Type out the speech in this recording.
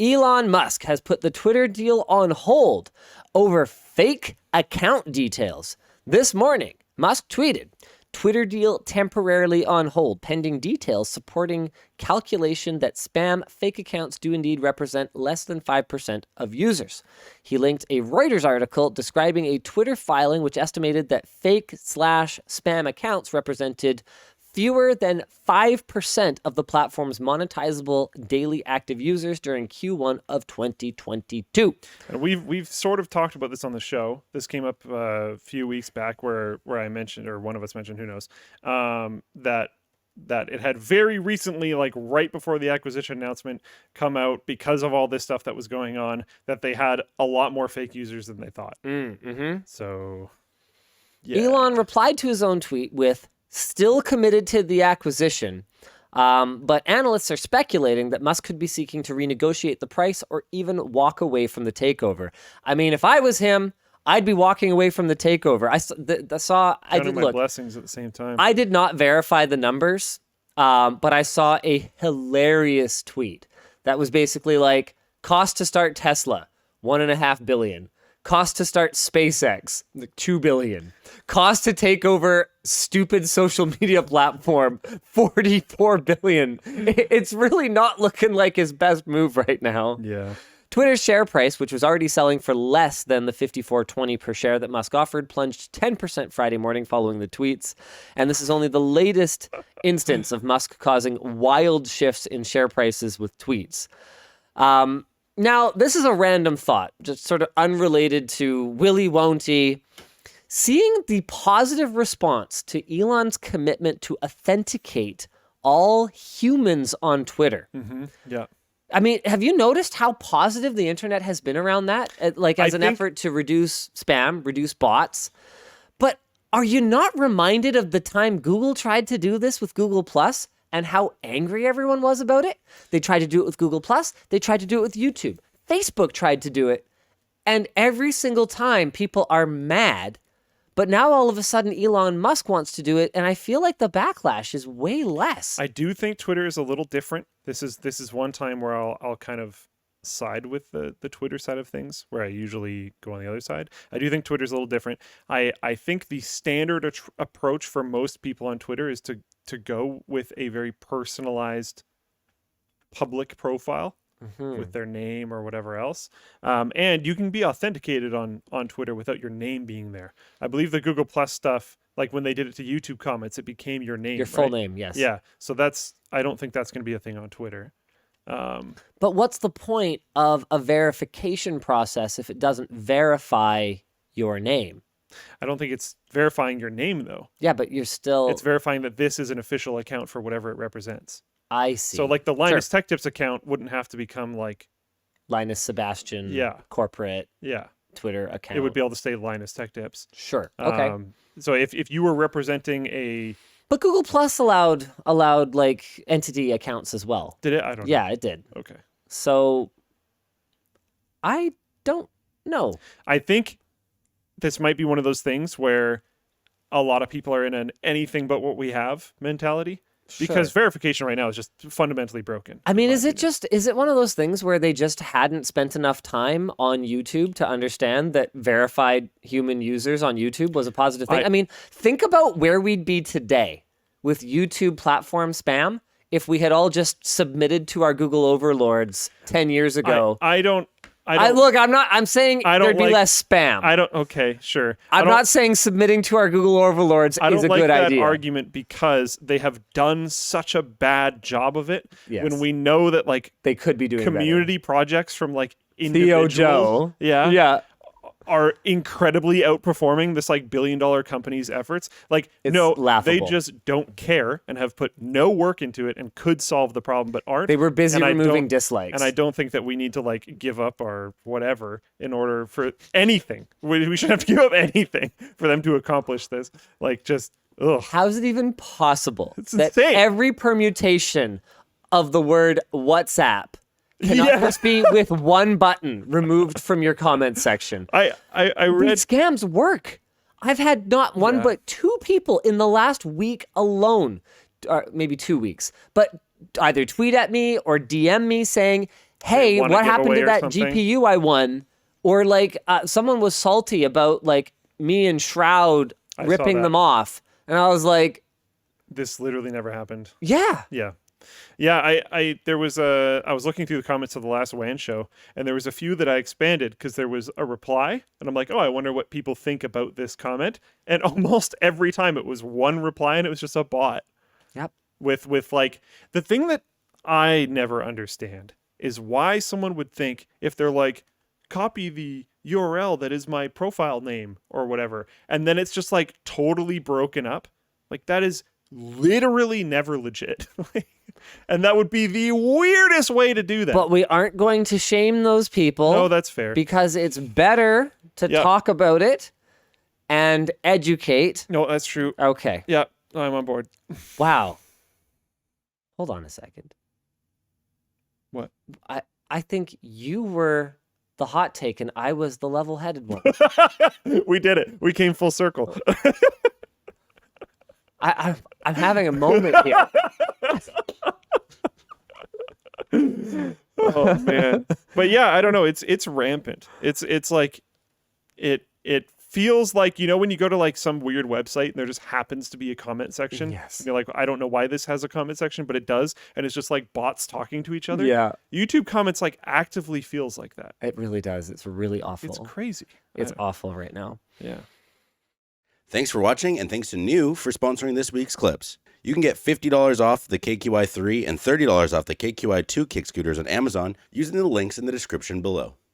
Elon Musk has put the Twitter deal on hold over fake account details. This morning, Musk tweeted, Twitter deal temporarily on hold, pending details supporting calculation that spam fake accounts do indeed represent less than 5% of users. He linked a Reuters article describing a Twitter filing which estimated that fake/spam accounts represented fewer than 5% of the platform's monetizable daily active users during Q1 of 2022. And we've sort of talked about this on the show. This came up a few weeks back where I mentioned, or one of us mentioned, who knows, that it had very recently, like right before the acquisition announcement, come out because of all this stuff that was going on, that they had a lot more fake users than they thought. So, yeah. Elon replied to his own tweet with, still committed to the acquisition, but analysts are speculating that Musk could be seeking to renegotiate the price or even walk away from the takeover. I mean, if I was him, I'd be walking away from the takeover. I did look. Blessings at the same time. I did not verify the numbers, but I saw a hilarious tweet that was basically like, cost to start Tesla, $1.5 billion. Cost to start SpaceX, $2 billion. Cost to take over stupid social media platform, $44 billion. It's really not looking like his best move right now. Yeah. Twitter's share price, which was already selling for less than the $54.20 per share that Musk offered, plunged 10% Friday morning following the tweets. And this is only the latest instance of Musk causing wild shifts in share prices with tweets. Now, this is a random thought, just sort of unrelated to Willy Won'ty. Seeing the positive response to Elon's commitment to authenticate all humans on Twitter. Yeah. I mean, have you noticed how positive the internet has been around that? Like as an effort to reduce spam, reduce bots. But are you not reminded of the time Google tried to do this with Google Plus? And how angry everyone was about it? They tried to do it with Google+. They tried to do it with YouTube. Facebook tried to do it. And every single time, people are mad. But now, all of a sudden, Elon Musk wants to do it, and I feel like the backlash is way less. I do think Twitter is a little different. This is one time where I'll kind of side with the Twitter side of things, where I usually go on the other side. I do think Twitter's a little different. I think the standard approach for most people on Twitter is to go with a very personalized public profile with their name or whatever else. And you can be authenticated on Twitter without your name being there. I believe the Google Plus stuff, like when they did it to YouTube comments, it became your name. Your full name, yes. Yeah. So I don't think that's going to be a thing on Twitter. But what's the point of a verification process if it doesn't verify your name? I don't think it's verifying your name, though. Yeah, but you're still... It's verifying that this is an official account for whatever it represents. I see. So, like, the Linus Tech Tips account wouldn't have to become, like... Linus Sebastian corporate Twitter account. It would be able to stay Linus Tech Tips. Sure. Okay. So, if you were representing a... But Google Plus allowed like, entity accounts as well. Did it? I don't know. Yeah, it did. Okay. So, I don't know. I think... this might be one of those things where a lot of people are in an anything but what we have mentality because verification right now is just fundamentally broken. I mean, is it one of those things where they just hadn't spent enough time on YouTube to understand that verified human users on YouTube was a positive thing? I mean, think about where we'd be today with YouTube platform spam if we had all just submitted to our Google overlords 10 years ago. I'm saying there'd be less spam. Okay, sure. I'm not saying submitting to our Google overlords is a good idea. I don't like that argument because they have done such a bad job of it when we know that, like, they could be doing community projects from, like, individuals. Theo Joe. Are incredibly outperforming this, like, billion-dollar company's efforts. Like, it's no, laughable. They just don't care and have put no work into it and could solve the problem, but aren't. They were busy removing dislikes. And I don't think that we need to, like, give up our whatever in order for anything. We shouldn't have to give up anything for them to accomplish this. Like, just, ugh. How is it even possible that insane. Every permutation of the word WhatsApp cannot just be with one button removed from your comment section? I read... These scams work. I've had not one but two people in the last week alone, or maybe 2 weeks, but either tweet at me or DM me saying, hey, won a what happened to giveaway or that something. GPU I won? Or like someone was salty about like me and Shroud I saw ripping that. them off. And I was like, This literally never happened. yeah. Yeah. Yeah, I was looking through the comments of the last WAN show, and there was a few that I expanded because there was a reply, and I'm like, oh, I wonder what people think about this comment. And almost every time it was one reply, and it was just a bot. Yep. With like the thing that I never understand is why someone would think if they're like, copy the URL that is my profile name or whatever, and then it's just like totally broken up. Like that is literally never legit. And that would be the weirdest way to do that. But we aren't going to shame those people. No, that's fair. Because it's better to Yep. talk about it and educate. No, that's true. Okay. Yeah, I'm on board. Wow. Hold on a second. What? I think you were the hot take and I was the level-headed one. We did it. We came full circle. I'm having a moment here. Oh man. But yeah, I don't know. It's rampant. It's like it feels like, you know, when you go to like some weird website and there just happens to be a comment section. Yes. And you're like, I don't know why this has a comment section, but it does, and it's just like bots talking to each other. Yeah. YouTube comments like actively feels like that. It really does. It's really awful. It's crazy. It's awful right now. Yeah. Thanks for watching, and thanks to New for sponsoring this week's clips. You can get $50 off the KQi3 and $30 off the KQi2 kick scooters on Amazon using the links in the description below.